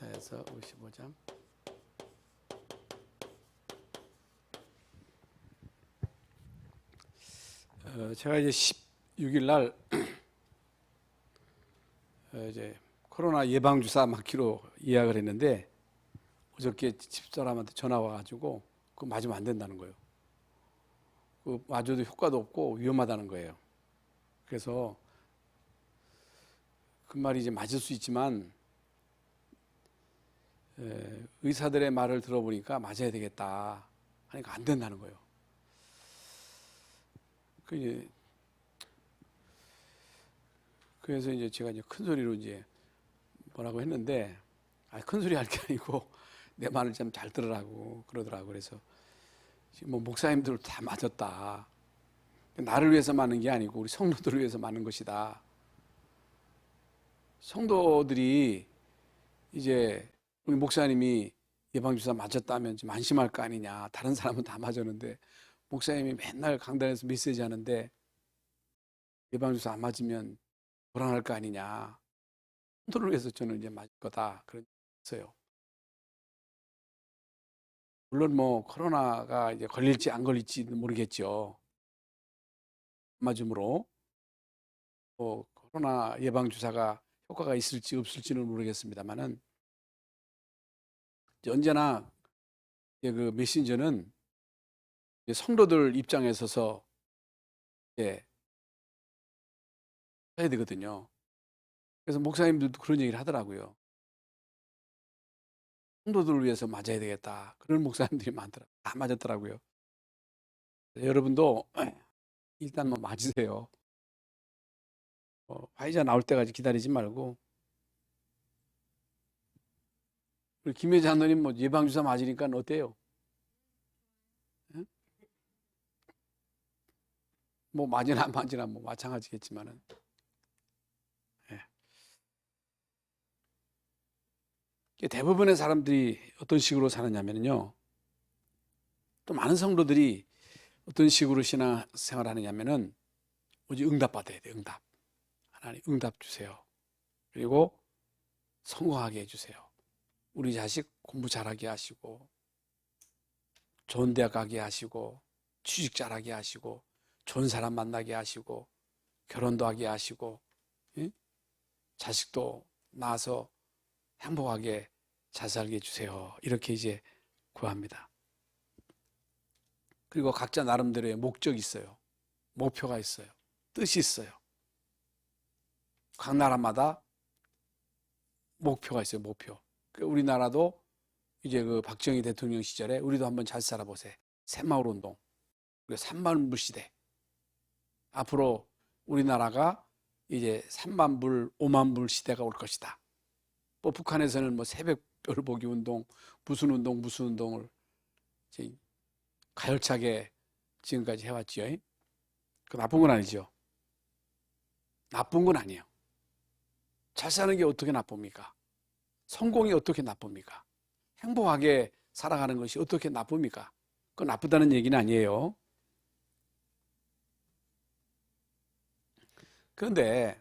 이사야서 55장. 제가 이제 16일 날 이제 코로나 예방 주사 맞기로 예약을 했는데 어저께 집사람한테 전화 와가지고 그거 맞으면 안 된다는 거예요. 그 맞아도 효과도 없고 위험하다는 거예요. 그래서 그 말이 이제 맞을 수 있지만 의사들의 말을 들어보니까 맞아야 되겠다 하니까 안 된다는 거예요. 그래서 이제 제가 이제 큰 소리로 이제 뭐라고 했는데, 큰 소리 할 게 아니고 내 말을 좀 잘 들으라고 그러더라고. 그래서 지금 뭐 목사님들 다 맞았다. 나를 위해서 맞는 게 아니고 우리 성도들을 위해서 맞는 것이다. 성도들이 이제 우리 목사님이 예방주사 맞았다면 좀 안심할 거 아니냐. 다른 사람은 다 맞았는데 목사님이 맨날 강단에서 메시지 하는데 예방주사 안 맞으면 불안할 거 아니냐. 성도를 위해서 저는 이제 맞을 거다. 그랬어요. 물론 뭐 코로나가 이제 걸릴지 안 걸릴지는 모르겠죠. 맞음으로 코로나 예방 주사가 효과가 있을지 없을지는 모르겠습니다만은 언제나 그 메신저는 성도들 입장에 서서 해야 되거든요. 그래서 목사님들도 그런 얘기를 하더라고요. 성도들을 위해서 맞아야 되겠다. 그런 목사님들이 많더라고요. 다 맞았더라고요. 여러분도 일단 뭐 맞으세요. 화이자 나올 때까지 기다리지 말고. 우리 김혜자 장로님 뭐 예방주사 맞으니까 어때요? 응? 뭐 맞으나 안 맞으나 뭐 마찬가지겠지만은. 대부분의 사람들이 어떤 식으로 사느냐면요. 또 많은 성도들이 어떤 식으로 신앙생활 하느냐면은 오직 응답받아야 돼. 응답. 하나님 응답 주세요. 그리고 성공하게 해주세요. 우리 자식 공부 잘하게 하시고 좋은 대학 가게 하시고 취직 잘하게 하시고 좋은 사람 만나게 하시고 결혼도 하게 하시고 자식도 낳아서 행복하게 잘 살게 해주세요. 이렇게 이제 구합니다. 그리고 각자 나름대로의 목적이 있어요. 목표가 있어요. 뜻이 있어요. 각 나라마다 목표가 있어요. 목표. 우리나라도 이제 그 박정희 대통령 시절에 우리도 한번 잘 살아보세요. 새마을 운동, 그리고 3만 불 시대. 앞으로 우리나라가 이제 3만 불, 5만 불 시대가 올 것이다. 뭐 북한에서는 뭐 새벽별 보기 운동, 무슨 운동을 가열차게 지금까지 해왔지요. 그 나쁜 건 아니죠. 나쁜 건 아니에요. 잘 사는 게 어떻게 나쁩니까? 성공이 어떻게 나쁩니까? 행복하게 살아가는 것이 어떻게 나쁩니까? 그건 나쁘다는 얘기는 아니에요. 그런데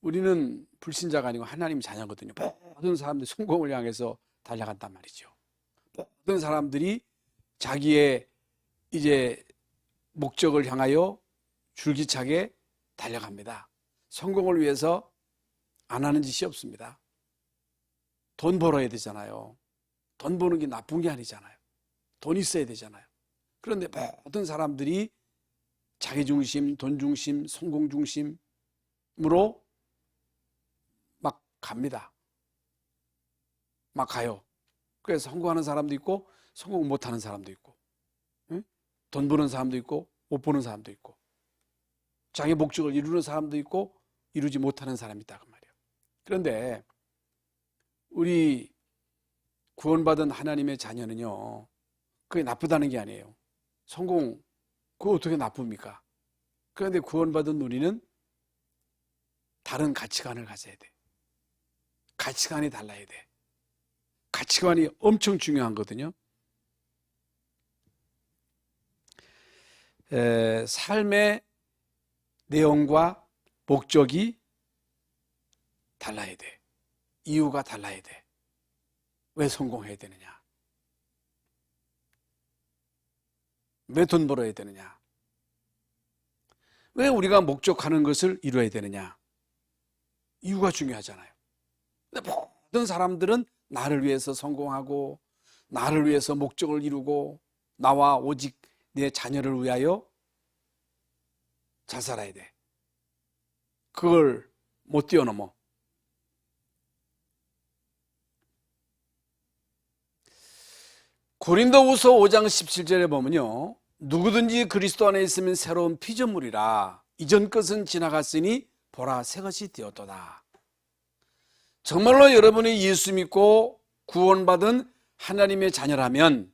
우리는 불신자가 아니고 하나님 자녀거든요. 모든 사람들이 성공을 향해서 달려간단 말이죠. 모든 사람들이 자기의 이제 목적을 향하여 줄기차게 달려갑니다. 성공을 위해서 안 하는 짓이 없습니다. 돈 벌어야 되잖아요. 돈 버는 게 나쁜 게 아니잖아요. 돈 있어야 되잖아요. 그런데 모든 사람들이 자기중심, 돈중심, 성공중심으로 막 갑니다. 막 가요. 그래서 성공하는 사람도 있고 성공 못하는 사람도 있고, 돈 버는 사람도 있고 못 버는 사람도 있고, 자기 목적을 이루는 사람도 있고 이루지 못하는 사람이 있다 그 말이에요. 그런데 우리 구원받은 하나님의 자녀는요, 그게 나쁘다는 게 아니에요. 성공, 그거 어떻게 나쁩니까? 그런데 구원받은 우리는 다른 가치관을 가져야 돼. 가치관이 달라야 돼. 가치관이 엄청 중요하거든요. 삶의 내용과 목적이 달라야 돼. 이유가 달라야 돼. 왜 성공해야 되느냐? 왜 돈 벌어야 되느냐? 왜 우리가 목적하는 것을 이루어야 되느냐? 이유가 중요하잖아요. 근데 모든 사람들은 나를 위해서 성공하고 나를 위해서 목적을 이루고 나와 오직 내 자녀를 위하여 잘 살아야 돼. 그걸 못 뛰어넘어. 고린도후서 5장 17절에 보면요, 누구든지 그리스도 안에 있으면 새로운 피조물이라 이전 것은 지나갔으니 보라 새 것이 되었도다. 정말로 여러분이 예수 믿고 구원받은 하나님의 자녀라면,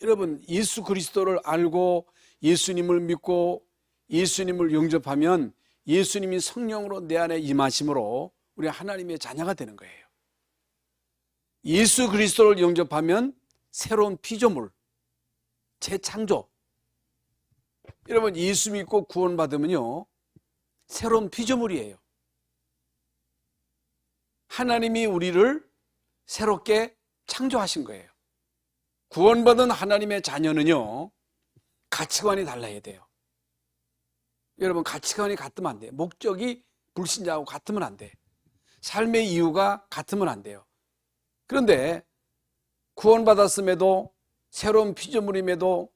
여러분 예수 그리스도를 알고 예수님을 믿고 예수님을 영접하면 예수님이 성령으로 내 안에 임하심으로 우리 하나님의 자녀가 되는 거예요. 예수 그리스도를 영접하면 새로운 피조물, 재창조. 여러분 예수 믿고 구원받으면요 새로운 피조물이에요. 하나님이 우리를 새롭게 창조하신 거예요. 구원받은 하나님의 자녀는요 가치관이 달라야 돼요. 여러분 가치관이 같으면 안 돼요. 목적이 불신자하고 같으면 안 돼. 삶의 이유가 같으면 안 돼요. 그런데 구원받았음에도 새로운 피조물임에도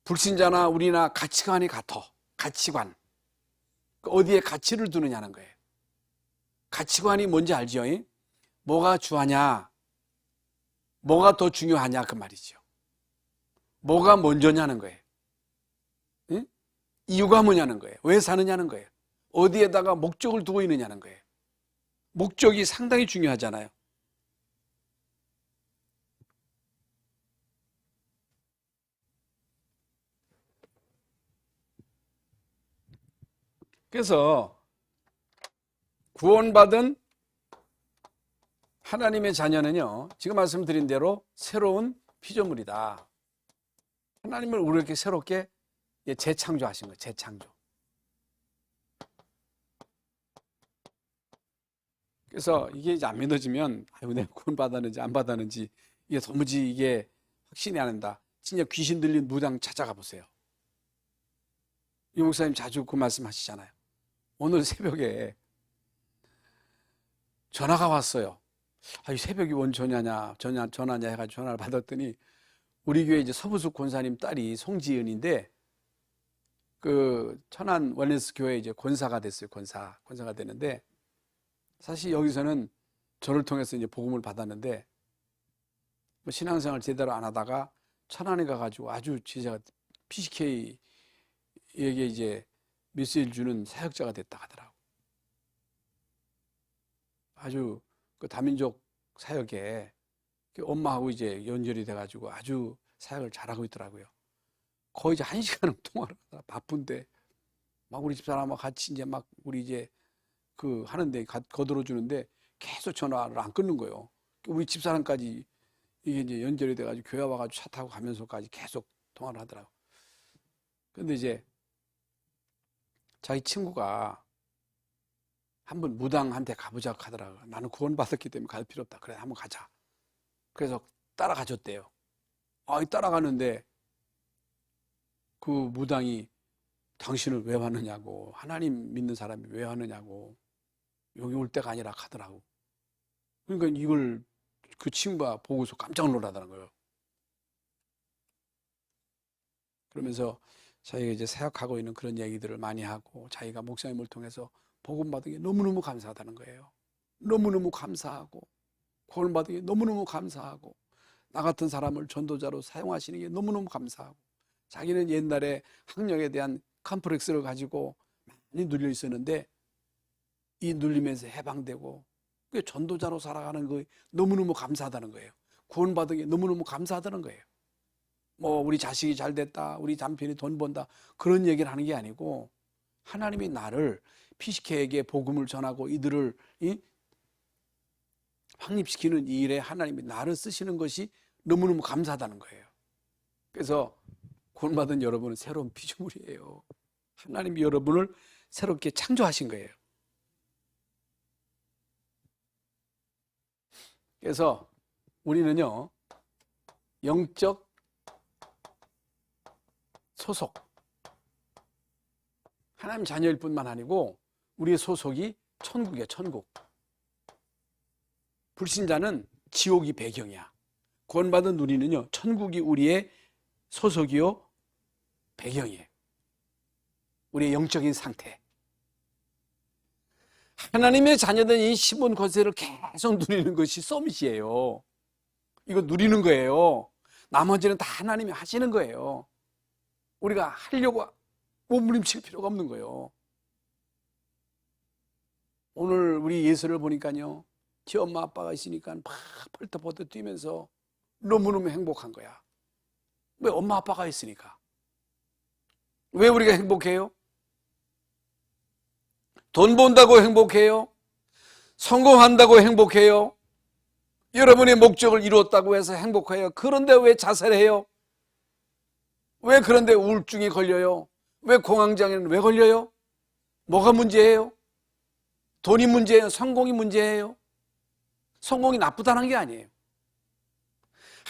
불신자나 우리나 가치관이 같아. 가치관. 어디에 가치를 두느냐는 거예요. 가치관이 뭔지 알죠? 뭐가 주하냐, 뭐가 더 중요하냐 그 말이죠. 뭐가 먼저냐는 거예요. 응? 이유가 뭐냐는 거예요. 왜 사느냐는 거예요. 어디에다가 목적을 두고 있느냐는 거예요. 목적이 상당히 중요하잖아요. 그래서 구원받은 하나님의 자녀는요 지금 말씀드린 대로 새로운 피조물이다. 하나님을 우리 이렇게 새롭게 재창조하신 거예요. 재창조. 그래서 이게 이제 안 믿어지면 아이고 내가 구원 받았는지 안 받았는지 이게 도무지 이게 확신이 안 난다. 진짜 귀신 들린 무당 찾아가 보세요. 이 목사님 자주 그 말씀 하시잖아요. 오늘 새벽에 전화가 왔어요. 이 새벽이 원 전화냐 해가지고 전화를 받았더니 우리 교회 이제 서부숙 권사님 딸이 송지은인데 그 천안 원리스 교회 이제 권사가 됐어요. 권사가 되는데 사실 여기서는 저를 통해서 이제 복음을 받았는데 뭐 신앙생활 제대로 안 하다가 천안에 가가지고 아주 제자가 PCK에게 이제 메시지를 주는 사역자가 됐다 하더라고. 아주 그 다민족 사역에 엄마하고 이제 연결이 돼가지고 아주 사역을 잘하고 있더라고요. 거의 이제 1시간을 통화를 하더라. 바쁜데 막 우리 집사람하고 같이 이제 막 우리 이제 그 하는데 거들어 주는데 계속 전화를 안 끊는 거예요. 우리 집사람까지 이게 이제 연결이 돼가지고 교회 와가지고 차 타고 가면서까지 계속 통화를 하더라고. 근데 이제 자기 친구가 한번 무당한테 가보자고 하더라고. 나는 구원받았기 때문에 갈 필요 없다. 그래, 한번 가자. 그래서 따라가줬대요. 따라가는데 그 무당이 당신을 왜 왔느냐고, 하나님 믿는 사람이 왜 왔느냐고, 여기 올 때가 아니라 하더라고. 그러니까 이걸 그 친구가 보고서 깜짝 놀라더라는 거예요. 그러면서 자기가 이제 사역하고 있는 그런 얘기들을 많이 하고 자기가 목사님을 통해서 복음 받은 게 너무너무 감사하다는 거예요. 너무너무 감사하고 구원 받은 게 너무너무 감사하고 나 같은 사람을 전도자로 사용하시는 게 너무너무 감사하고 자기는 옛날에 학력에 대한 컴플렉스를 가지고 많이 눌려 있었는데 이 눌림에서 해방되고 전도자로 살아가는 거 너무너무 감사하다는 거예요. 구원 받은 게 너무너무 감사하다는 거예요. 뭐 우리 자식이 잘 됐다, 우리 남편이 돈 번다 그런 얘기를 하는 게 아니고 하나님이 나를 피시케에게 복음을 전하고 이들을 확립시키는 이 일에 하나님이 나를 쓰시는 것이 너무너무 감사하다는 거예요. 그래서 구원받은 여러분은 새로운 피조물이에요. 하나님이 여러분을 새롭게 창조하신 거예요. 그래서 우리는요, 영적 소속, 하나님 자녀일 뿐만 아니고 우리의 소속이 천국이야, 천국. 불신자는 지옥이 배경이야. 구원받은 우리는요, 천국이 우리의 소속이요, 배경이에요. 우리의 영적인 상태. 하나님의 자녀된 이 시몬 권세를 계속 누리는 것이 서밋이에요. 이거 누리는 거예요. 나머지는 다 하나님이 하시는 거예요. 우리가 하려고 몸부림칠 필요가 없는 거예요. 오늘 우리 예수를 보니까요, 지 엄마 아빠가 있으니까 막 펄떡펄떡 뛰면서 너무너무 행복한 거야. 왜? 엄마 아빠가 있으니까. 왜 우리가 행복해요? 돈 번다고 행복해요? 성공한다고 행복해요? 여러분의 목적을 이루었다고 해서 행복해요? 그런데 왜 자살해요? 왜 그런데 우울증이 걸려요? 왜 공황장애는 왜 걸려요? 뭐가 문제예요? 돈이 문제예요? 성공이 문제예요? 성공이 나쁘다는 게 아니에요.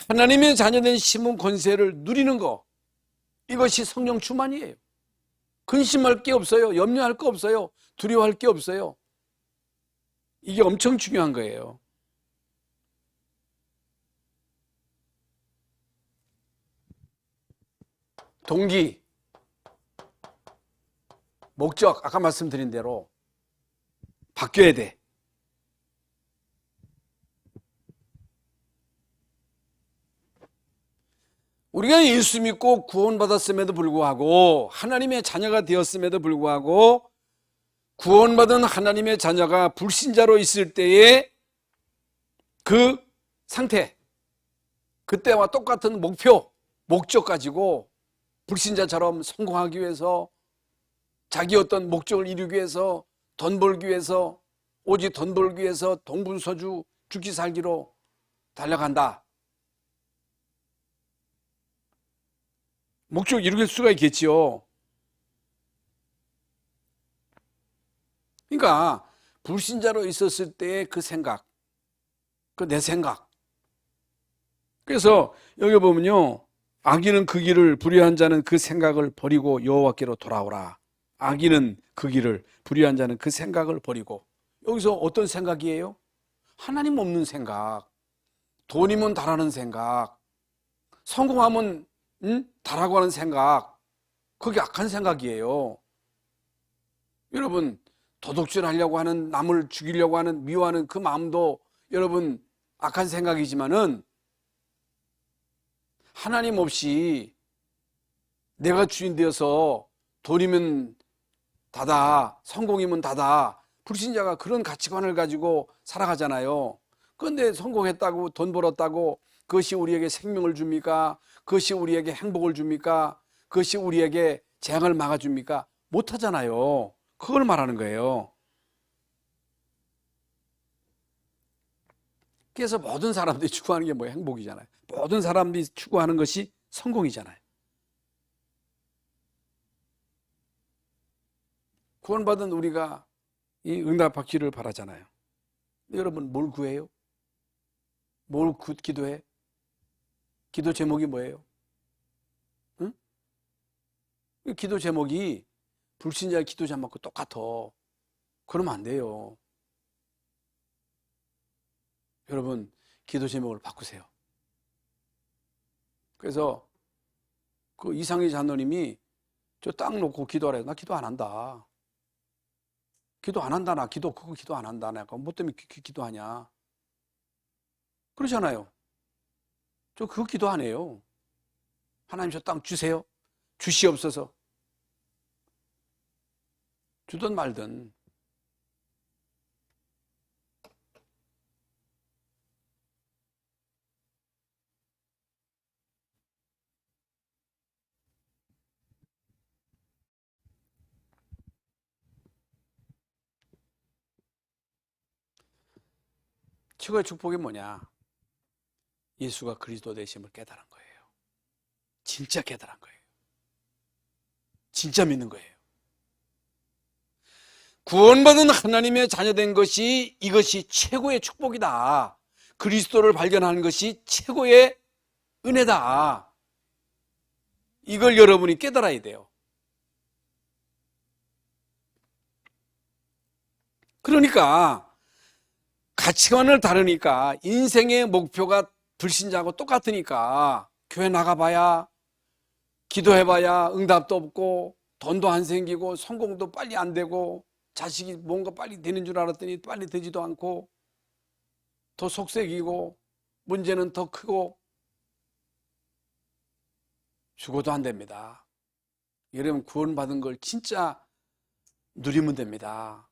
하나님의 자녀된 시몬 권세를 누리는 거, 이것이 성령 충만이에요. 근심할 게 없어요. 염려할 거 없어요. 두려워할 게 없어요. 이게 엄청 중요한 거예요. 동기, 목적, 아까 말씀드린 대로 바뀌어야 돼. 우리가 예수 믿고 구원받았음에도 불구하고, 하나님의 자녀가 되었음에도 불구하고, 구원받은 하나님의 자녀가 불신자로 있을 때의 그 상태, 그때와 똑같은 목적 가지고 불신자처럼 성공하기 위해서, 자기 어떤 목적을 이루기 위해서, 돈 벌기 위해서, 오직 돈 벌기 위해서 동분서주 죽기 살기로 달려간다. 목적 이룰 수가 있겠지요. 그러니까 불신자로 있었을 때의 그 생각, 그 내 생각. 그래서 여기 보면요, 악인은 그 길을, 불의한 자는 그 생각을 버리고 여호와께로 돌아오라. 악인은 그 길을, 불의한 자는 그 생각을 버리고. 여기서 어떤 생각이에요? 하나님 없는 생각, 돈이면 다라는 생각, 성공하면 다라고 하는 생각, 그게 악한 생각이에요. 여러분, 도둑질 하려고 하는, 남을 죽이려고 하는, 미워하는 그 마음도 여러분 악한 생각이지만은, 하나님 없이 내가 주인 되어서 돈이면 다다, 성공이면 다다, 불신자가 그런 가치관을 가지고 살아가잖아요. 그런데 성공했다고, 돈 벌었다고 그것이 우리에게 생명을 줍니까? 그것이 우리에게 행복을 줍니까? 그것이 우리에게 재앙을 막아줍니까? 못하잖아요. 그걸 말하는 거예요. 그래서 모든 사람들이 추구하는 게 뭐예요? 행복이잖아요. 모든 사람들이 추구하는 것이 성공이잖아요. 구원받은 우리가 이 응답받기를 바라잖아요. 여러분, 뭘 구해요? 뭘 기도해? 기도 제목이 뭐예요? 응? 기도 제목이 불신자의 기도 제목과 똑같아. 그러면 안 돼요. 여러분, 기도 제목을 바꾸세요. 그래서 그 이상희 장로님이 저 딱 놓고 기도하래요. 나 기도 안 한다. 기도 안 한다. 나 그거 기도 안 한다. 내가 뭐 때문에 기도하냐. 그러잖아요. 저 그거 기도 안 해요. 하나님 저 땅 주세요. 주시옵소서. 주든 말든. 최고의 축복이 뭐냐? 예수가 그리스도 되심을 깨달은 거예요. 진짜 깨달은 거예요. 진짜 믿는 거예요. 구원받은 하나님의 자녀된 것이, 이것이 최고의 축복이다. 그리스도를 발견하는 것이 최고의 은혜다. 이걸 여러분이 깨달아야 돼요. 그러니까 가치관을 다르니까 인생의 목표가 불신자하고 똑같으니까 교회 나가봐야, 기도해봐야 응답도 없고 돈도 안 생기고 성공도 빨리 안 되고 자식이 뭔가 빨리 되는 줄 알았더니 빨리 되지도 않고 더 속색이고 문제는 더 크고 죽어도 안 됩니다. 여러분 구원받은 걸 진짜 누리면 됩니다.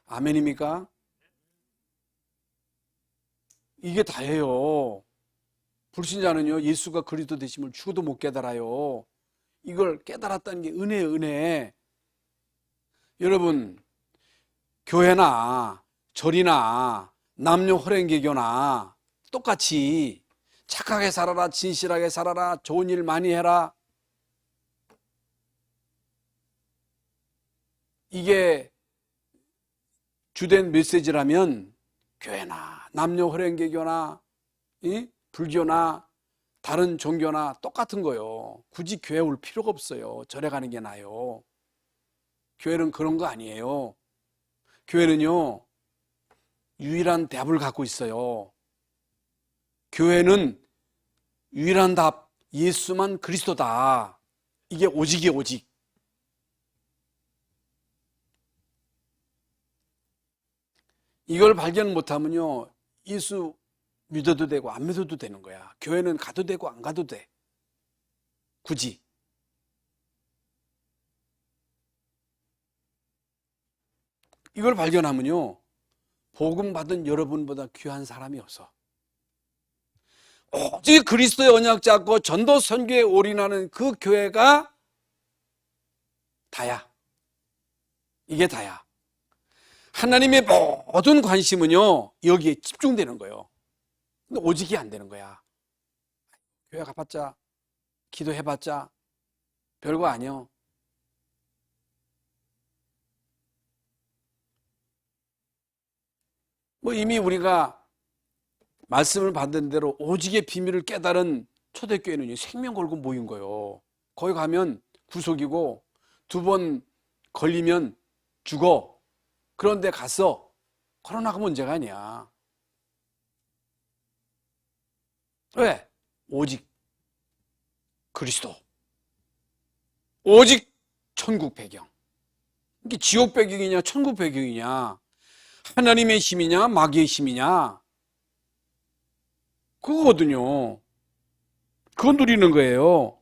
아멘입니까? 이게 다예요. 불신자는요, 예수가 그리스도 되심을 죽어도 못 깨달아요. 이걸 깨달았다는 게 은혜예요, 은혜. 여러분, 교회나 절이나 남녀 호랭개교나 똑같이 착하게 살아라, 진실하게 살아라, 좋은 일 많이 해라. 이게 주된 메시지라면 교회나 남녀 호랭개교나 불교나 다른 종교나 똑같은 거요. 굳이 교회 올 필요가 없어요. 절에 가는 게 나아요. 교회는 그런 거 아니에요. 교회는요, 유일한 답을 갖고 있어요. 교회는 유일한 답, 예수만 그리스도다. 이게 오직이에요, 오직. 이걸 발견 못하면요, 예수 믿어도 되고 안 믿어도 되는 거야. 교회는 가도 되고 안 가도 돼. 굳이. 이걸 발견하면요, 복음 받은 여러분보다 귀한 사람이 없어. 오직 그리스도의 언약 잡고 전도 선교에 올인하는 그 교회가 다야. 이게 다야. 하나님의 모든 관심은요, 여기에 집중되는 거예요. 근데 오직이 안 되는 거야. 교회 가봤자, 기도해봤자 별거 아니요. 뭐 이미 우리가 말씀을 받은 대로 오직의 비밀을 깨달은 초대교회는 생명 걸고 모인 거예요. 거기 가면 구속이고 2번 걸리면 죽어. 그런데 갔어. 코로나가 문제가 아니야. 왜? 오직 그리스도. 오직 천국 배경. 이게 지옥 배경이냐 천국 배경이냐, 하나님의 힘이냐 마귀의 힘이냐, 그거거든요. 그거 누리는 거예요.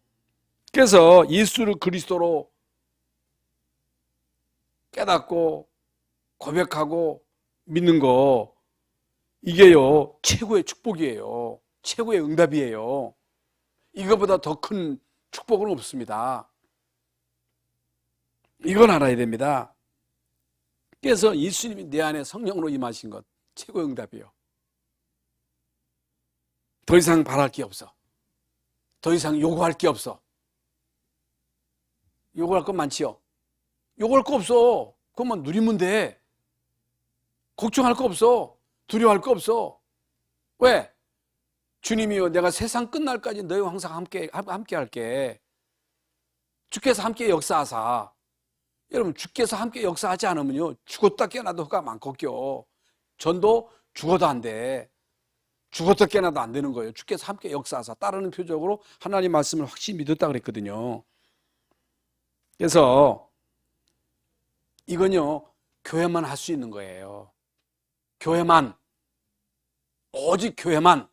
그래서 예수를 그리스도로 깨닫고 고백하고 믿는 거, 이게요 최고의 축복이에요. 최고의 응답이에요. 이거보다 더 큰 축복은 없습니다. 이건 알아야 됩니다. 그래서 예수님이 내 안에 성령으로 임하신 것, 최고의 응답이에요. 더 이상 바랄 게 없어. 더 이상 요구할 게 없어. 요구할 건 많지요. 요구할 거 없어. 그것만 누리면 돼. 걱정할 거 없어. 두려워할 거 없어. 왜? 주님이요, 내가 세상 끝날까지 너희와 항상 함께 할게. 주께서 함께 역사하사. 여러분, 주께서 함께 역사하지 않으면요, 죽었다 깨어나도 허가 많거든요. 전도 죽어도 안 돼. 죽었다 깨어나도 안 되는 거예요. 주께서 함께 역사하사. 따르는 표적으로 하나님 말씀을 확실히 믿었다 그랬거든요. 그래서 이건요, 교회만 할 수 있는 거예요. 교회만. 오직 교회만.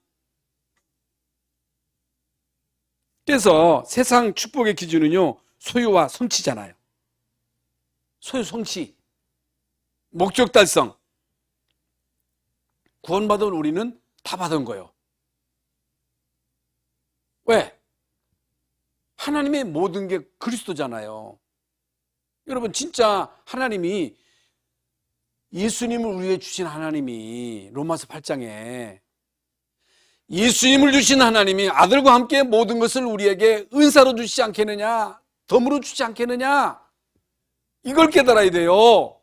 그래서 세상 축복의 기준은요, 소유와 성취잖아요. 소유, 성취, 목적 달성. 구원받은 우리는 다 받은 거예요. 왜? 하나님의 모든 게 그리스도잖아요. 여러분, 진짜 하나님이, 예수님을 우리에게 주신 하나님이 로마서 8장에 예수님을 주신 하나님이 아들과 함께 모든 것을 우리에게 은사로 주시지 않겠느냐, 덤으로 주지 않겠느냐, 이걸 깨달아야 돼요.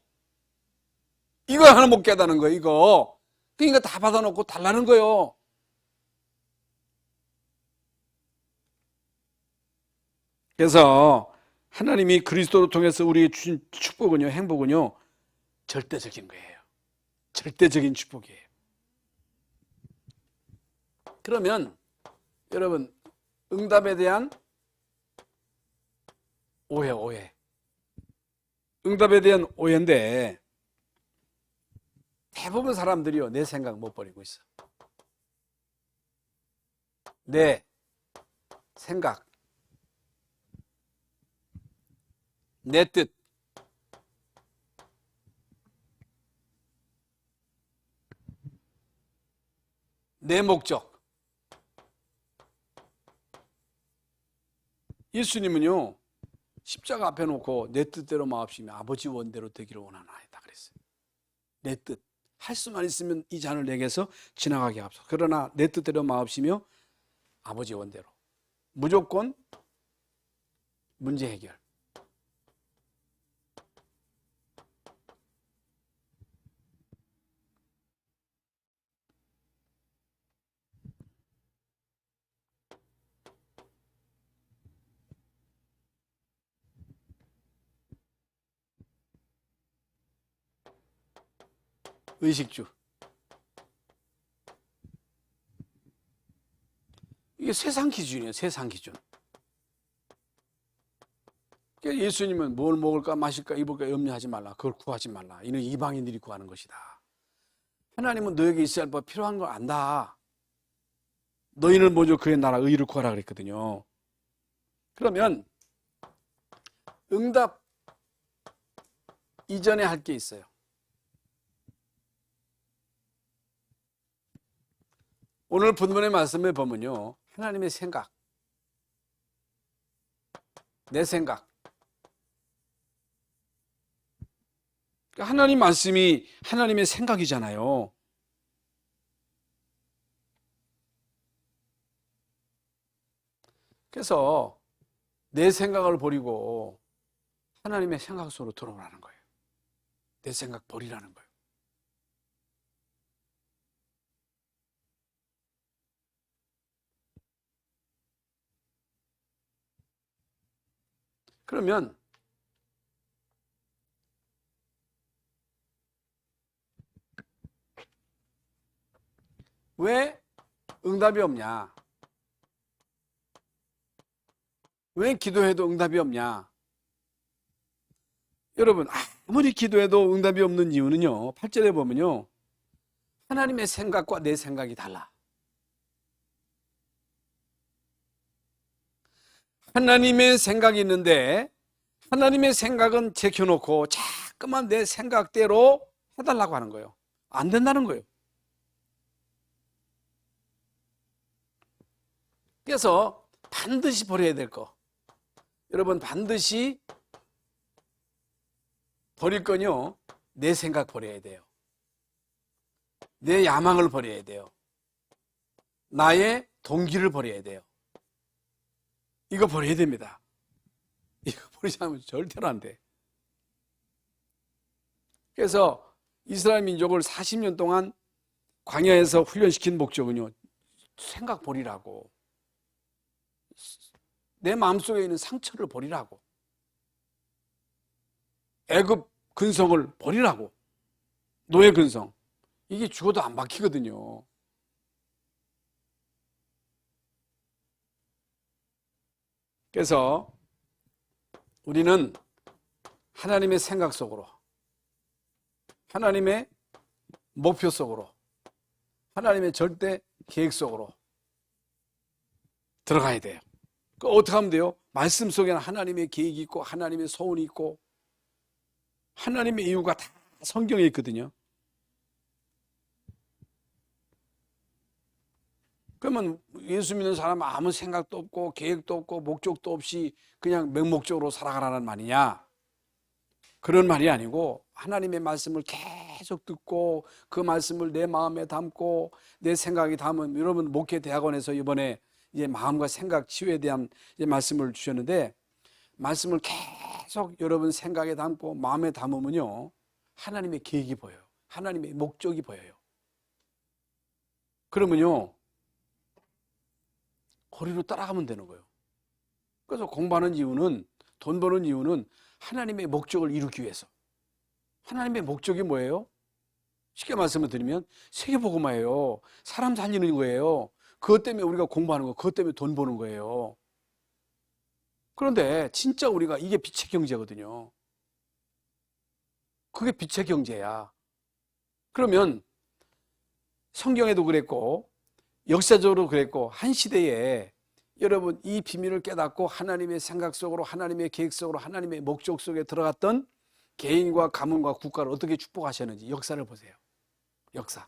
이거 하나 못 깨닫는 거예요, 이거. 그러니까 다 받아놓고 달라는 거예요. 그래서 하나님이 그리스도를 통해서 우리에게 주신 축복은요, 행복은요, 절대적인 거예요. 절대적인 축복이에요. 그러면 여러분, 응답에 대한 오해. 응답에 대한 오해인데 대부분 사람들이요, 내 생각 못 버리고 있어. 내 생각, 내 뜻, 내 목적. 예수님은요, 십자가 앞에 놓고 내 뜻대로 마옵시며 아버지 원대로 되기를 원하나이다 그랬어요. 내 뜻. 할 수만 있으면 이 잔을 내게서 지나가게 하옵소서. 그러나 내 뜻대로 마옵시며 아버지 원대로. 무조건 문제 해결. 의식주. 이게 세상 기준이에요. 세상 기준. 예수님은 뭘 먹을까 마실까 입을까 염려하지 말라. 그걸 구하지 말라. 이는 이방인들이 구하는 것이다. 하나님은 너에게 있어야 할 바 필요한 걸 안다. 너희는 먼저 그의 나라 의를 구하라 그랬거든요. 그러면 응답 이전에 할 게 있어요. 오늘 본문의 말씀에 보면요, 하나님의 생각, 내 생각. 하나님 말씀이 하나님의 생각이잖아요. 그래서 내 생각을 버리고 하나님의 생각 속으로 들어오라는 거예요. 내 생각 버리라는 거예요. 그러면 왜 응답이 없냐? 왜 기도해도 응답이 없냐? 여러분, 아무리 기도해도 응답이 없는 이유는요, 8절에 보면요, 하나님의 생각과 내 생각이 달라. 하나님의 생각이 있는데 하나님의 생각은 제껴놓고 자꾸만 내 생각대로 해달라고 하는 거예요. 안 된다는 거예요. 그래서 반드시 버려야 될 거. 여러분, 반드시 버릴 건요, 내 생각 버려야 돼요. 내 야망을 버려야 돼요. 나의 동기를 버려야 돼요. 이거 버려야 됩니다. 이거 버리지 않으면 절대로 안 돼. 그래서 이스라엘 민족을 40년 동안 광야에서 훈련시킨 목적은요, 생각 버리라고. 내 마음속에 있는 상처를 버리라고. 애굽 근성을 버리라고. 노예 근성. 이게 죽어도 안 박히거든요. 그래서 우리는 하나님의 생각 속으로, 하나님의 목표 속으로, 하나님의 절대 계획 속으로 들어가야 돼요. 어떻게 하면 돼요? 말씀 속에는 하나님의 계획이 있고 하나님의 소원이 있고 하나님의 이유가 다 성경에 있거든요. 그러면 예수 믿는 사람은 아무 생각도 없고 계획도 없고 목적도 없이 그냥 맹목적으로 살아가라는 말이냐? 그런 말이 아니고 하나님의 말씀을 계속 듣고 그 말씀을 내 마음에 담고 내 생각에 담은, 여러분 목회 대학원에서 이번에 이제 마음과 생각 치유에 대한 이제 말씀을 주셨는데, 말씀을 계속 여러분 생각에 담고 마음에 담으면요, 하나님의 계획이 보여요. 하나님의 목적이 보여요. 그러면요, 거리로 따라가면 되는 거예요. 그래서 공부하는 이유는, 돈 버는 이유는 하나님의 목적을 이루기 위해서. 하나님의 목적이 뭐예요? 쉽게 말씀을 드리면 세계복음화예요. 사람 살리는 거예요. 그것 때문에 우리가 공부하는 거, 그것 때문에 돈 버는 거예요. 그런데 진짜 우리가 이게 빛의 경제거든요. 그게 빛의 경제야. 그러면 성경에도 그랬고 역사적으로 그랬고 한 시대에 여러분 이 비밀을 깨닫고 하나님의 생각 속으로, 하나님의 계획 속으로, 하나님의 목적 속에 들어갔던 개인과 가문과 국가를 어떻게 축복하셨는지 역사를 보세요. 역사.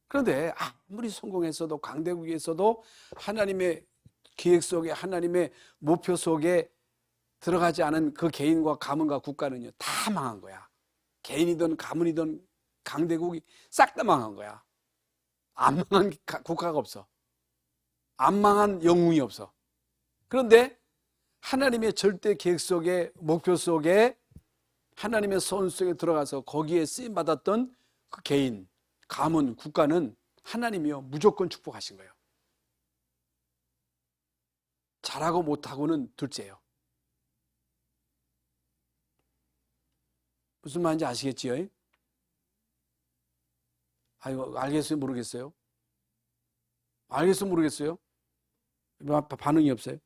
그런데 아무리 성공했어도, 강대국에서도 하나님의 계획 속에, 하나님의 목표 속에 들어가지 않은 그 개인과 가문과 국가는요, 다 망한 거야. 개인이든 가문이든 강대국이 싹 다 망한 거야. 안 망한 국가가 없어. 안 망한 영웅이 없어. 그런데 하나님의 절대 계획 속에, 목표 속에, 하나님의 손 속에 들어가서 거기에 쓰임받았던 그 개인, 가문, 국가는 하나님이요 무조건 축복하신 거예요. 잘하고 못하고는 둘째예요. 무슨 말인지 아시겠지요? 아이고, 알겠어요? 모르겠어요? 알겠어요? 모르겠어요? 반응이 없어요?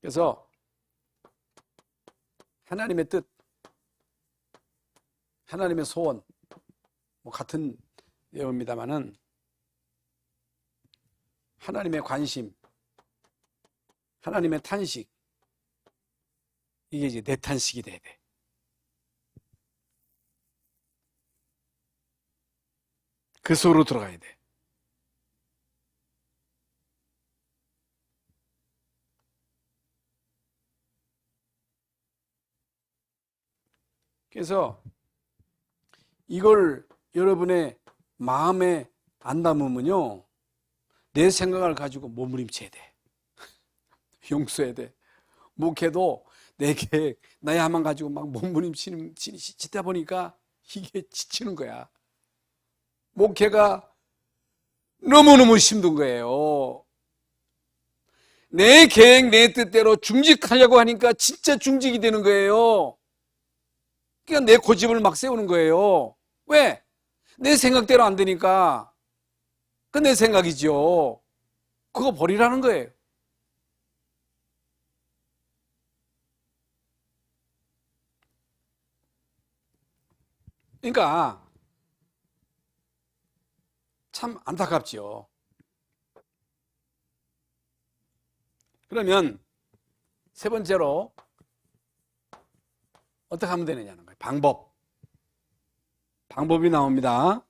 그래서 하나님의 뜻, 하나님의 소원, 뭐 같은 내용입니다만은 하나님의 관심, 하나님의 탄식, 이게 이제 내 탄식이 돼야 돼. 그 속으로 들어가야 돼. 그래서 이걸 여러분의 마음에 안 담으면요, 내 생각을 가지고 몸부림쳐야 돼. 용서해야 돼. 목회도 내 계획, 나의 하만 가지고 막 몸부림치다 보니까 이게 지치는 거야. 목회가 너무너무 힘든 거예요. 내 계획, 내 뜻대로 중직하려고 하니까 진짜 중직이 되는 거예요. 그러니까 내 고집을 막 세우는 거예요. 왜? 내 생각대로 안 되니까. 그 내 생각이죠. 그거 버리라는 거예요. 그러니까 참 안타깝지요. 그러면 세 번째로 어떻게 하면 되느냐는 거예요. 방법이 나옵니다.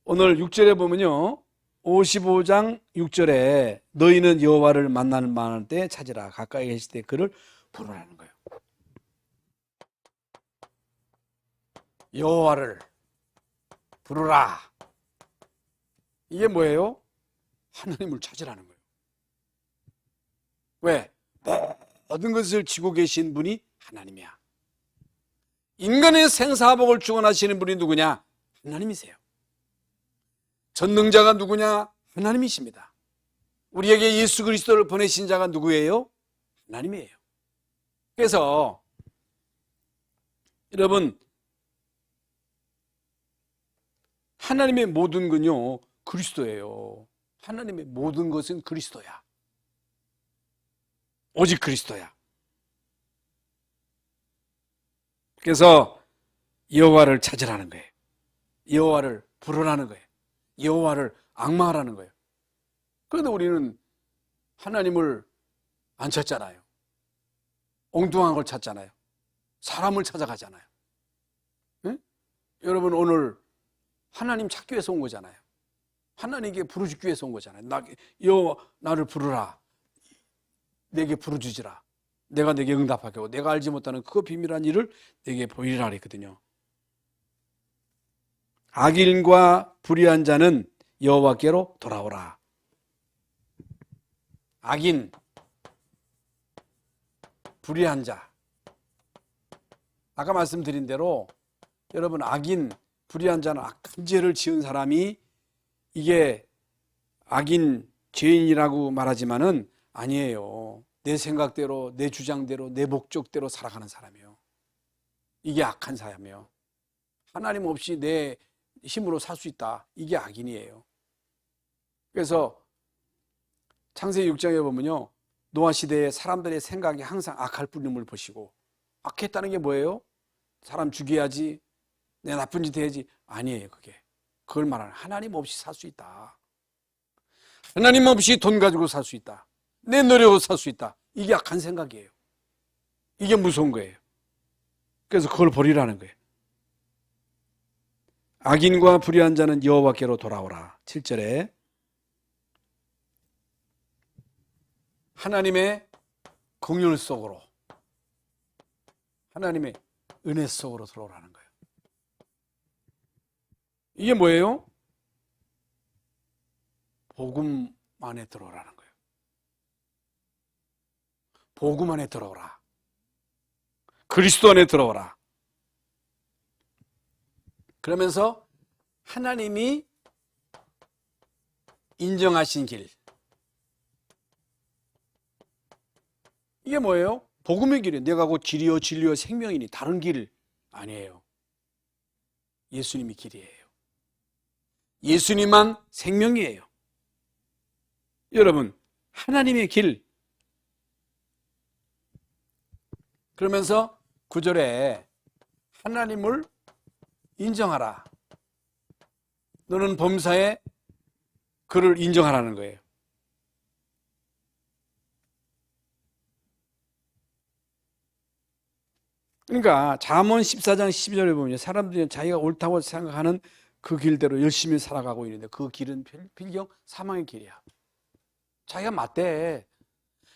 오늘 6절에 보면요, 55장 6절에 너희는 여호와를 만날 때 찾으라, 가까이 계실 때 그를 부르라는 거예요. 여호와를 부르라. 이게 뭐예요? 하나님을 찾으라는 거예요. 왜? 모든 것을 지고 계신 분이 하나님이야. 인간의 생사복을 주관하시는 분이 누구냐? 하나님이세요. 전능자가 누구냐? 하나님이십니다. 우리에게 예수 그리스도를 보내신 자가 누구예요? 하나님이에요. 그래서 여러분, 하나님의 모든 건요 그리스도예요. 하나님의 모든 것은 그리스도야. 오직 그리스도야. 그래서 여호와를 찾으라는 거예요. 여호와를 부르라는 거예요. 여호와를 앙망하라는 거예요. 그런데 우리는 하나님을 안 찾잖아요. 엉뚱한 걸 찾잖아요. 사람을 찾아가잖아요. 네? 여러분 오늘 하나님 찾기 위해서 온 거잖아요. 하나님께 부르짖기 위해서 온 거잖아요. 나를 부르라. 내게 부르짖으라. 내가 내게 응답하게 하고 내가 알지 못하는 그 비밀한 일을 내게 보이리라 그랬거든요. 악인과 불의한 자는 여호와께로 돌아오라. 악인, 불의한 자, 아까 말씀드린 대로 여러분 악인, 불의한 자는 악한 죄를 지은 사람이 이게 악인, 죄인이라고 말하지만은 아니에요. 내 생각대로, 내 주장대로, 내 목적대로 살아가는 사람이에요. 이게 악한 사람이에요. 하나님 없이 내 힘으로 살 수 있다. 이게 악인이에요. 그래서 창세기 6장에 보면요, 노아 시대에 사람들의 생각이 항상 악할 뿐임을 보시고, 악했다는 게 뭐예요? 사람 죽여야지, 내 나쁜 짓 해야지. 아니에요. 그걸 말하는, 하나님 없이 살 수 있다. 하나님 없이 돈 가지고 살 수 있다. 내 노력으로 살 수 있다. 이게 악한 생각이에요. 이게 무서운 거예요. 그래서 그걸 버리라는 거예요. 악인과 불의한 자는 여호와께로 돌아오라. 7절에 하나님의 긍휼 속으로, 하나님의 은혜 속으로 들어오라는 거예요. 이게 뭐예요? 복음 안에 들어오라는 거예요. 복음 안에 들어오라. 그리스도 안에 들어오라. 그러면서 하나님이 인정하신 길, 이게 뭐예요? 복음의 길이에요. 내가 곧 길이요 진리요 생명이니 다른 길 아니에요. 예수님이 길이에요. 예수님만 생명이에요. 여러분, 하나님의 길. 그러면서 9절에 하나님을 인정하라. 너는 범사에 그를 인정하라는 거예요. 그러니까 잠언 14장 12절에 보면 사람들이 자기가 옳다고 생각하는 그 길대로 열심히 살아가고 있는데 그 길은 필경 사망의 길이야. 자기가 맞대.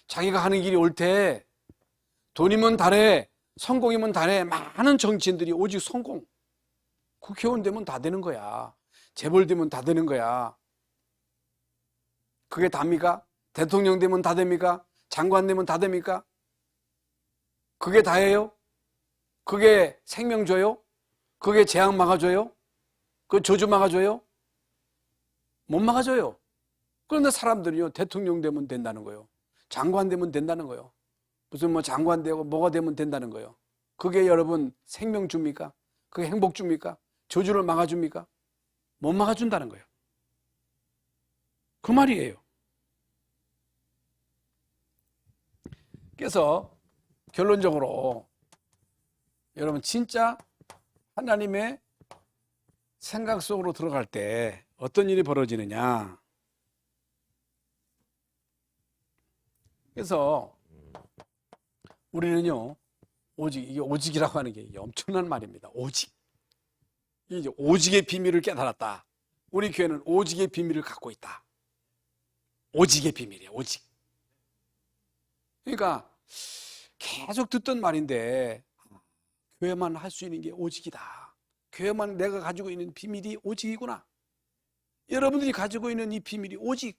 자기가 하는 길이 옳대. 돈이면 다래. 성공이면 다래. 많은 정치인들이 오직 성공. 국회의원 되면 다 되는 거야. 재벌 되면 다 되는 거야. 그게 답니까? 대통령 되면 다 됩니까? 장관 되면 다 됩니까? 그게 다예요? 그게 생명 줘요? 그게 재앙 막아줘요? 그 저주 막아줘요? 못 막아줘요. 그런데 사람들이요, 대통령 되면 된다는 거예요. 장관 되면 된다는 거예요. 무슨 뭐 장관 되고 뭐가 되면 된다는 거예요. 그게 여러분 생명 줍니까? 그게 행복 줍니까? 저주를 막아줍니까? 못 막아준다는 거예요. 그 말이에요. 그래서 결론적으로 여러분 진짜 하나님의 생각 속으로 들어갈 때 어떤 일이 벌어지느냐. 그래서 우리는요, 오직, 이게 오직이라고 하는 게 엄청난 말입니다. 오직. 이제 오직의 비밀을 깨달았다. 우리 교회는 오직의 비밀을 갖고 있다. 오직의 비밀이에요, 오직. 그러니까 계속 듣던 말인데, 교회만 할 수 있는 게 오직이다. 교회만 내가 가지고 있는 비밀이 오직이구나. 여러분들이 가지고 있는 이 비밀이 오직.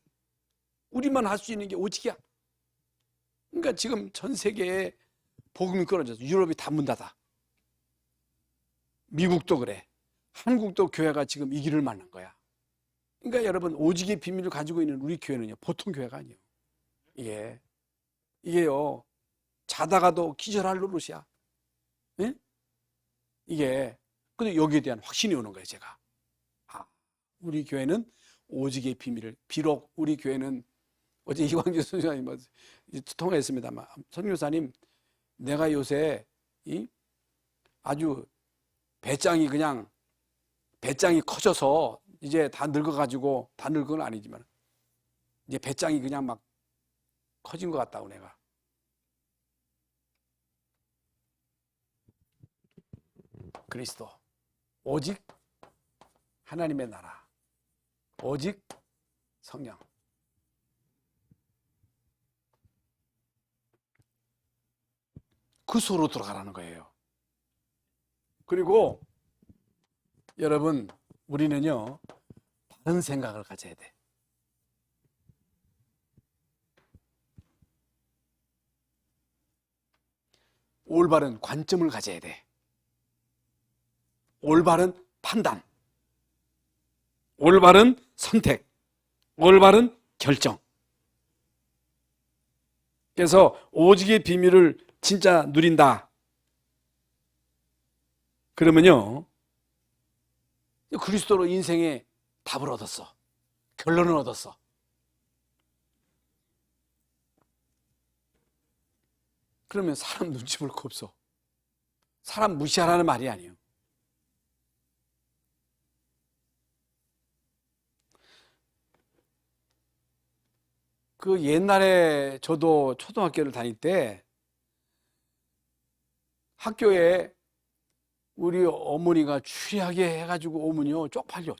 우리만 할 수 있는 게 오직이야. 그러니까 지금 전 세계에 복음이 끊어져서 유럽이 다 문 닫아. 미국도 그래. 한국도 교회가 지금 이 길을 맞는 거야. 그러니까 여러분 오직의 비밀을 가지고 있는 우리 교회는요, 보통 교회가 아니에요. 이게요, 자다가도 기절할 노릇이야. 예? 이게, 근데 여기에 대한 확신이 오는 거예요, 제가. 아, 우리 교회는 오직의 비밀을, 비록 우리 교회는 어제 이광재 선생님 통화했습니다만, 선교사님, 내가 요새 아주 배짱이 커져서 이제 다 늙어가지고, 다 늙은 건 아니지만 이제 배짱이 그냥 막 커진 것 같다고 내가. 그리스도, 오직 하나님의 나라, 오직 성령. 그 수로 들어가라는 거예요. 그리고 여러분, 우리는요, 다른 생각을 가져야 돼. 올바른 관점을 가져야 돼. 올바른 판단, 올바른 선택, 올바른 결정. 그래서 오직의 비밀을 진짜 누린다. 그러면요, 그리스도로 인생의 답을 얻었어. 결론을 얻었어. 그러면 사람 눈치 볼 거 없어. 사람 무시하라는 말이 아니에요. 그 옛날에 저도 초등학교를 다닐 때 학교에 우리 어머니가 추리하게 해가지고 오면요, 쪽팔려.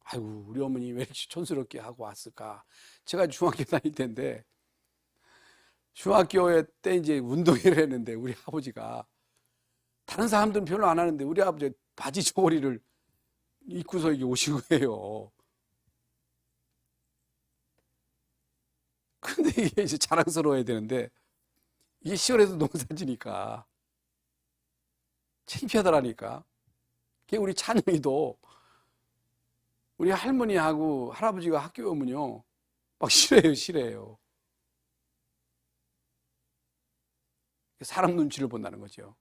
아이고, 우리 어머니 왜 이렇게 촌스럽게 하고 왔을까. 제가 중학교 다닐 때인데, 중학교 때 이제 운동회를 했는데 우리 아버지가, 다른 사람들은 별로 안 하는데 우리 아버지 바지 저고리를 입고서 이게 오신 거예요. 근데 이게 이제 자랑스러워야 되는데, 이게 시골에서 농사지니까 창피하더라니까. 그게 우리 찬영이도 우리 할머니하고 할아버지가 학교에 오면요, 막 싫어해요. 사람 눈치를 본다는 거죠.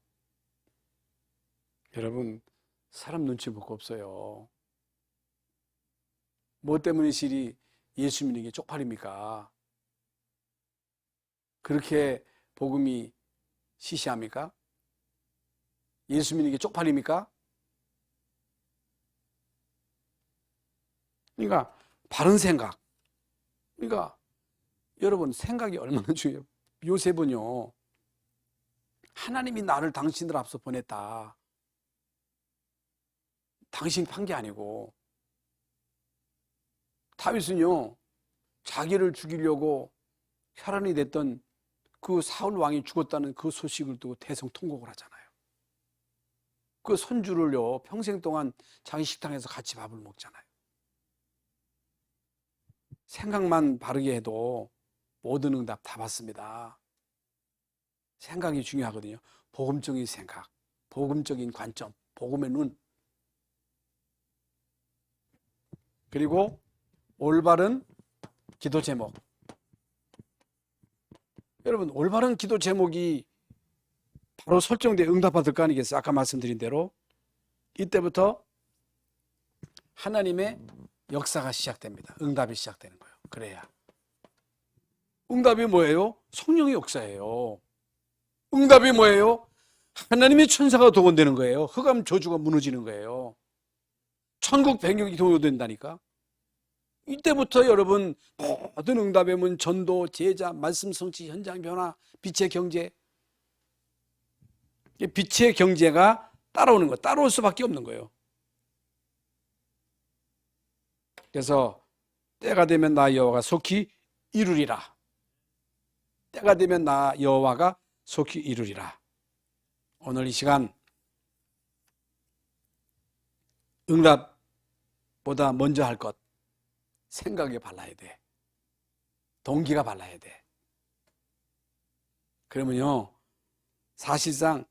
여러분, 사람 눈치 볼 거 없어요. 뭐 때문에 실이 예수 믿는 게 쪽팔립니까? 그렇게 복음이 시시합니까? 예수 믿는 게 쪽팔립니까? 그러니까 바른 생각. 그러니까 여러분, 생각이 얼마나 중요해요. 요셉은요, 하나님이 나를 당신들 앞서 보냈다. 당신 판 게 아니고. 다윗은요, 자기를 죽이려고 혈안이 됐던 그 사울 왕이 죽었다는 그 소식을 두고 대성통곡을 하잖아요. 그 손주를요, 평생 동안 자기 식당에서 같이 밥을 먹잖아요. 생각만 바르게 해도 모든 응답 다 받습니다. 생각이 중요하거든요. 복음적인 생각, 복음적인 관점, 복음의 눈. 그리고 올바른 기도 제목. 여러분, 올바른 기도 제목이 바로 설정돼 응답받을 거 아니겠어요? 아까 말씀드린 대로 이때부터 하나님의 역사가 시작됩니다. 응답이 시작되는 거예요. 그래야. 응답이 뭐예요? 성령의 역사예요. 응답이 뭐예요? 하나님의 천사가 동원되는 거예요. 흑암 저주가 무너지는 거예요. 천국 배경이 동요된다니까. 이때부터 여러분, 모든 응답의 문, 전도, 제자, 말씀 성취, 현장 변화, 빛의 경제. 빛의 경제가 따라오는 거예요. 따라올 수밖에 없는 거예요. 그래서 때가 되면 나 여호와가 속히 이루리라. 때가 되면 나 여호와가 속히 이루리라. 오늘 이 시간 응답보다 먼저 할 것, 생각이 발라야 돼. 동기가 발라야 돼. 그러면요, 사실상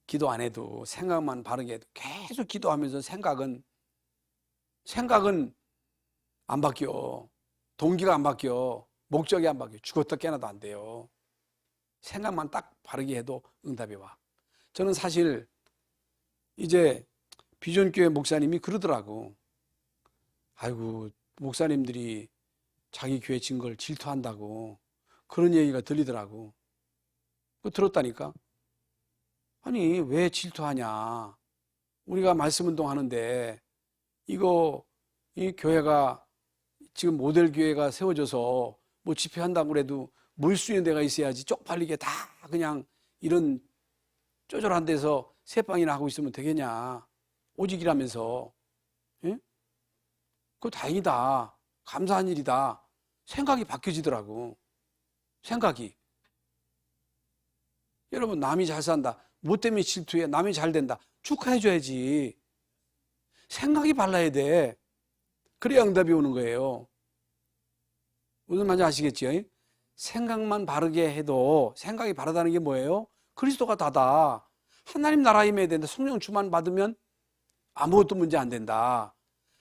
기도 안 해도, 생각만 바르게 해도 계속 기도하면서 생각은 안 바뀌어. 동기가 안 바뀌어. 목적이 안 바뀌어. 죽었다 깨어나도 안 돼요. 생각만 딱 바르게 해도 응답이 와. 저는 사실 이제 비전교회 목사님이 그러더라고. 아이고, 목사님들이 자기 교회 진 걸 질투한다고 그런 얘기가 들리더라고. 그거 들었다니까. 아니, 왜 질투하냐. 우리가 말씀 운동하는데 이거 이 교회가 지금 모델 교회가 세워져서 뭐 집회한다고 그래도 모일 수 있는 데가 있어야지 쪽팔리게 다 그냥 이런 쪼절한 데서 새빵이나 하고 있으면 되겠냐. 오직이라면서. 예? 그거 다행이다. 감사한 일이다. 생각이 바뀌어지더라고. 생각이. 여러분, 남이 잘 산다. 뭐 때문에 질투해? 남이 잘 된다. 축하해줘야지. 생각이 발라야 돼. 그래야 응답이 오는 거예요. 무슨 말인지 아시겠죠? 생각만 바르게 해도, 생각이 바르다는 게 뭐예요? 그리스도가 다다. 하나님 나라 임해야 된다. 성령 충만 받으면 아무것도 문제 안 된다.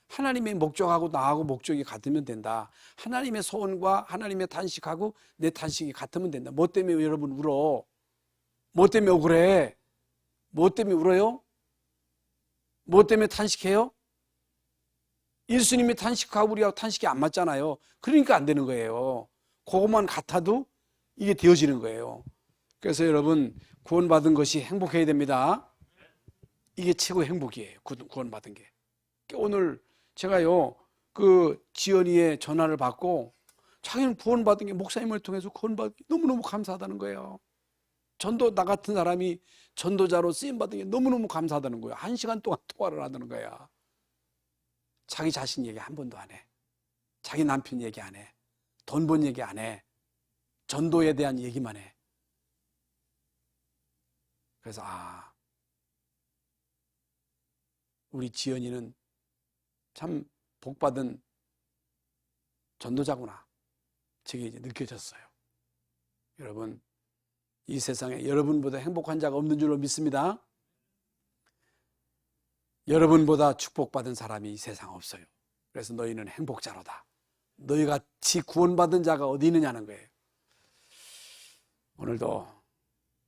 하나님의 목적하고 나하고 목적이 같으면 된다. 하나님의 소원과 하나님의 탄식하고 내 탄식이 같으면 된다. 뭐 때문에 여러분 울어? 뭐 때문에 억울해? 뭐 때문에 울어요? 뭐 때문에 탄식해요? 예수님이 탄식하고 우리하고 탄식이 안 맞잖아요. 그러니까 안 되는 거예요. 그것만 같아도 이게 되어지는 거예요. 그래서 여러분 구원받은 것이 행복해야 됩니다. 이게 최고의 행복이에요. 구원받은 게. 오늘 제가요 그 지연이의 전화를 받고 자기는 구원받은 게 목사님을 통해서 구원받은 게 너무너무 감사하다는 거예요. 나 같은 사람이 전도자로 쓰임받은 게 너무너무 감사하다는 거예요. 1시간 동안 통화를 하다는 거야. 자기 자신 얘기 한 번도 안 해. 자기 남편 얘기 안 해. 돈 번 얘기 안 해. 전도에 대한 얘기만 해. 그래서 우리 지연이는 참 복받은 전도자구나. 저게 이제 느껴졌어요. 여러분, 이 세상에 여러분보다 행복한 자가 없는 줄로 믿습니다. 여러분보다 축복받은 사람이 이 세상 없어요. 그래서 너희는 행복자로다. 너희같이 구원받은 자가 어디 있느냐는 거예요. 오늘도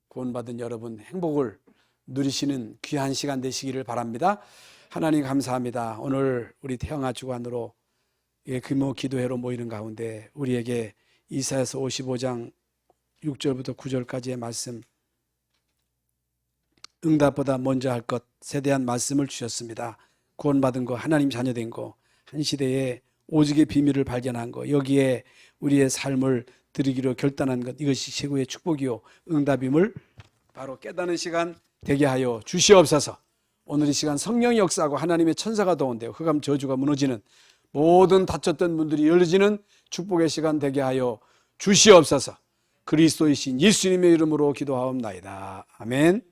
구원받은 여러분 행복을 누리시는 귀한 시간 되시기를 바랍니다. 하나님 감사합니다. 오늘 우리 태영아 주관으로 규모 기도회로 모이는 가운데 우리에게 이사야서 55장 6절부터 9절까지의 말씀, 응답보다 먼저 할 것에 대한 말씀을 주셨습니다. 구원받은 거, 하나님 자녀된 거, 한 시대에 오직의 비밀을 발견한 거, 여기에 우리의 삶을 드리기로 결단한 것, 이것이 최고의 축복이요 응답임을 바로 깨닫는 시간 되게 하여 주시옵소서. 오늘 이 시간 성령의 역사하고 하나님의 천사가 도운되어 흑암 저주가 무너지는 모든 닫혔던 문들이 열려지는 축복의 시간 되게 하여 주시옵소서. 그리스도이신 예수님의 이름으로 기도하옵나이다. 아멘.